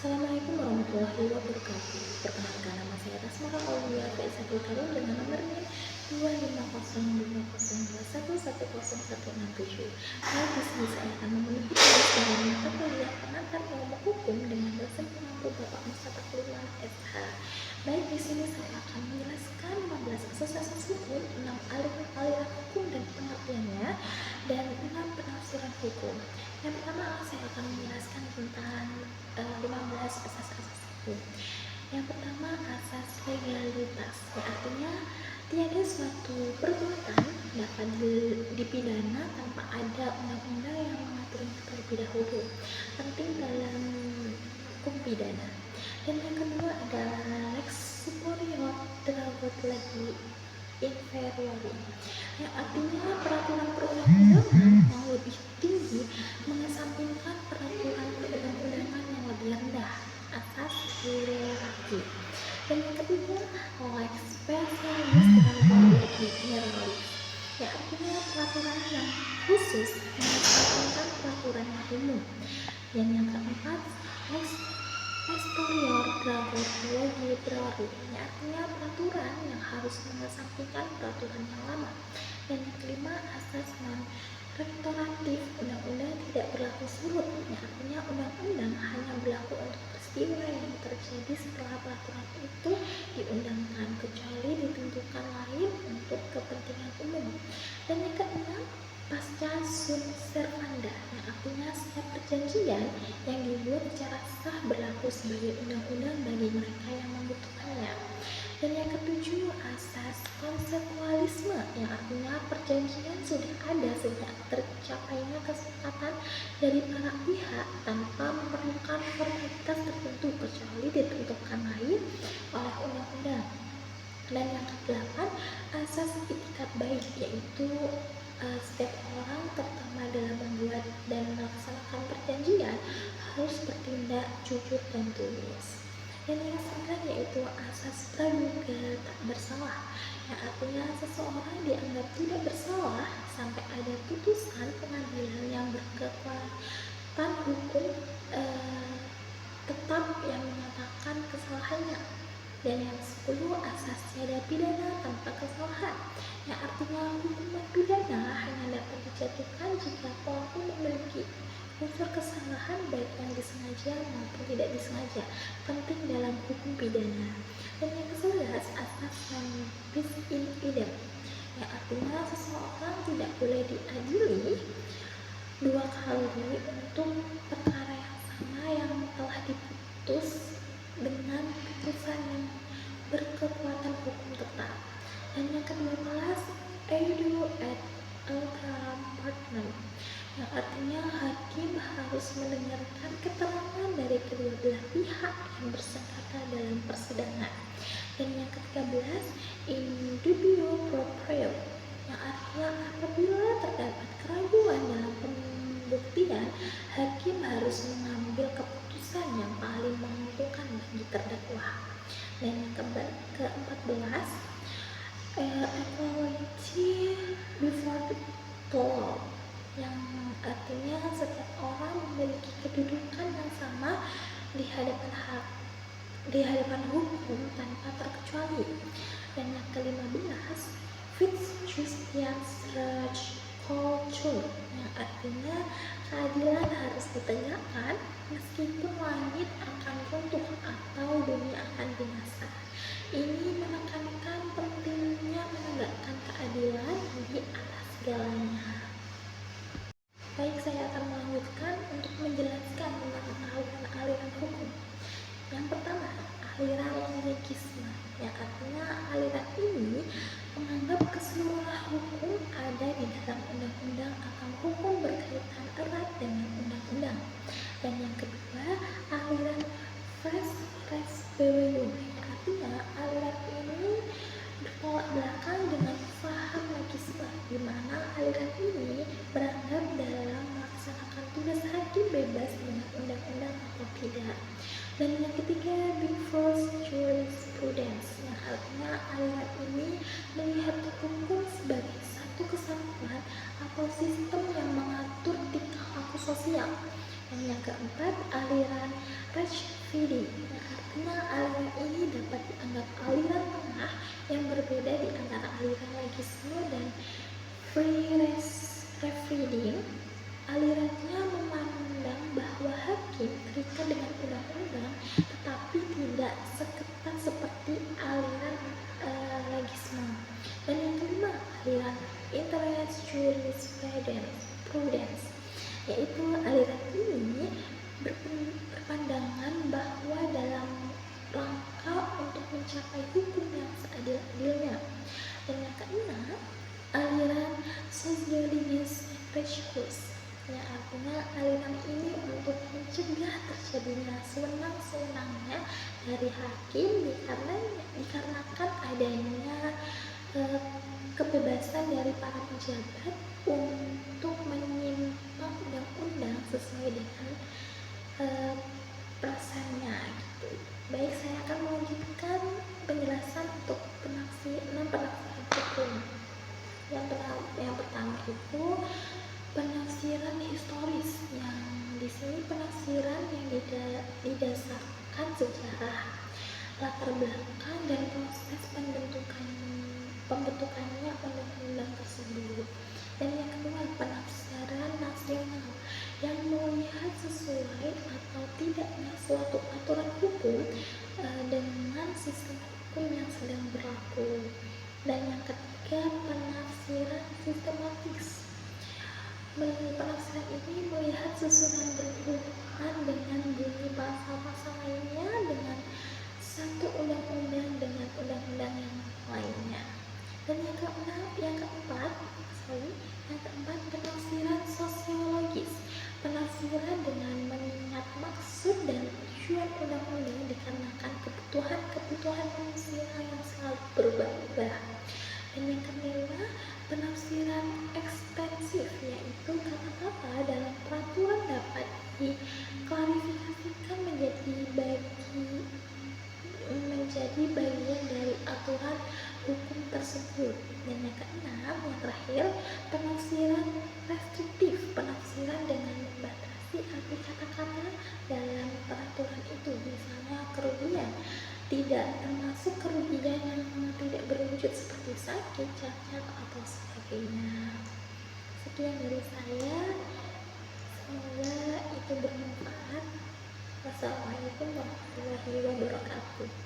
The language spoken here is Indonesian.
Assalamualaikum warahmatullahi wabarakatuh. Perkenalkan, nama saya Rasmara Aulia Faizatul Karim dengan nomor NIM 2502021110167. Baik, di sini saya akan memenuhi tugas dari mata kuliah pengantar ilmu hukum dengan dosen pengampu Bapak Mustafa Kuliah SH. Baik, di sini saya akan menjelaskan 15 asas-asas hukum, 6 aliran hukum dan pengertiannya, dan 6 penafsiran hukum. Yang pertama, saya akan menjelaskan tentang 15 asas-asas hukum. Yang pertama, asas legalitas, artinya tiada suatu perbuatan dapat dipidana tanpa ada undang-undang yang mengaturnya terlebih dahulu. Penting dalam hukum pidana. Dan yang kedua adalah lex superior dragot legi inferiori, yang artinya peraturan perundang-undangan yang lebih tinggi mengesampingkan peraturan perundang-undangan yang lebih rendah, asas hierarki. Dan yang ketiga, lex specialis dragot legi generalis, yang artinya peraturan yang khusus mengesampingkan peraturan yang umum. Dan yang keempat, lex posterior dragot legi priori, yang artinya peraturan yang harus mengesampingkan peraturan yang lama. Dan yang kelima, asas non retroaktif, undang-undang tidak berlaku surut, yang artinya undang-undang hanya berlaku untuk peristiwa yang terjadi setelah peraturan itu diundangkan, kecuali ditentukan lain untuk kepentingan umum. Dan yang keenam, pasca sunt servanda, yang artinya setiap perjanjian yang dibuat secara sah berlaku sebagai undang-undang bagi mereka yang membutuhkannya. Dan yang ketujuh, asas konsekualisme, yang artinya perjanjian sudah ada sejak tercapainya kesepakatan dari para pihak tanpa memerlukan formalitas tertentu kecuali ditentukan lain oleh undang-undang. Dan yang kedelapan, asas itikat baik, yaitu setiap orang, terutama dalam membuat dan melaksanakan perjanjian, harus bertindak jujur dan tulus. Dan yang sembilan yaitu asas praduga tak bersalah, yang artinya seseorang dianggap tidak bersalah sampai ada putusan pengadilan yang berkekuatan hukum tetap yang menyatakan kesalahannya. Dan yang 10, asas tiada pidana tanpa kesalahan, yang artinya hukuman pidana hanya dapat dijatuhkan jika pelaku memiliki unsur kesalahan baik yang disengaja maupun tidak disengaja, penting dalam hukum pidana. Dan yang ke-11, asas non bis in idem, yang artinya seseorang tidak boleh diadili dua kali untuk perkara yang sama yang telah diputus dengan putusan yang berkekuatan hukum tetap. Dan yang ke-12, eido et altera partem, yang artinya hakim harus mendengarkan keterangan dari kedua belah pihak yang bersengketa dalam persidangan. Dan yang ke-13, in dubio pro reo, yang artinya apabila terdapat keraguan dalam pembuktian, hakim harus mengambil keputusan yang paling menguntungkan bagi terdakwa. Dan yang ke-14, equality before the law, yang artinya setiap orang memiliki kedudukan yang sama di hadapan hukum tanpa terkecuali. Dan yang ke-15, fits justitias rege culture, yang artinya keadilan harus ditegakkan meskipun langit akan runtuh atau dunia akan binasa. Ini menekankan pentingnya menegakkan keadilan di atas segalanya. Baik, saya akan melanjutkan untuk menjelaskan tentang aliran hukum. Yang pertama, aliran logisme, yang artinya aliran ini menganggap keseluruhan hukum ada di dalam undang-undang akan hukum berkaitan erat dengan undang-undang. Dan yang kedua, aliran res BWU, yang artinya aliran ini bertolak belakang dengan paham logisme, di mana aliran ini beranggap dalam melaksanakan tugas hakim bebas dengan undang-undang atau tidak. Dan yang ketiga, before jurisprudence, yang artinya aliran ini melihat hukum sebagai satu kesatuan atau sistem yang mengatur tingkah laku sosial. Dan yang keempat, aliran res FVD. Nah, artinya aliran ini dapat dianggap aliran tengah yang berbeda di antara aliran legisme dan free reading. Alirannya memandang bahwa hakim terikat dengan undang-undang, tetapi tidak seketat seperti aliran legisme. Dan yang kelima, aliran interest jurisprudence, yaitu aliran ini berpandangan bahwa dalam rangka untuk mencapai hukum yang seadil-adilnya. Dan yang keenam, aliran sociologis prejudis, yang artinya aliran ini untuk mencegah terjadinya sewenang-sewenangnya dari hakim dikarenakan adanya kebebasan dari para pejabat untuk menyimpang undang-undang sesuai dengan perasaannya gitu. Baik, saya akan melanjutkan penjelasan untuk 6 penafsiran hukum. Yang pertama itu penafsiran historis, yang di sini penafsiran yang didasarkan sejarah, latar belakang dan proses pembentukannya undang-undang tersebut. Dan yang kedua, penafsiran nasional, yang melihat sesuai atau tidaknya suatu aturan hukum dengan sistem hukum yang sedang berlaku. Dan yang ketiga, penafsiran sistematis. Penafsiran ini melihat susunan berhubungan dengan bunyi pasal-pasal lainnya dengan satu undang-undang dengan undang-undang yang lainnya. Dan yang keempat, penafsiran sosiologis. Penafsiran dengan mengingat maksud dan tujuan undang-undang dikarenakan kebutuhan manusia yang selalu berubah-ubah. Dan yang kelima, penafsiran ekstensif, yaitu kata-kata dalam peraturan dapat diklarifikasikan menjadi bagian dari aturan hukum tersebut. Dan yang keenam, yang terakhir, penafsiran restriktif, penafsiran dengan membatasi arti kata-kata dalam peraturan itu, misalnya kerugian tidak termasuk kerugian yang tidak berwujud seperti sakit, cacat, atau sebagainya. Sekian dari saya, semoga itu bermanfaat. Wassalamualaikum warahmatullahi wabarakatuh.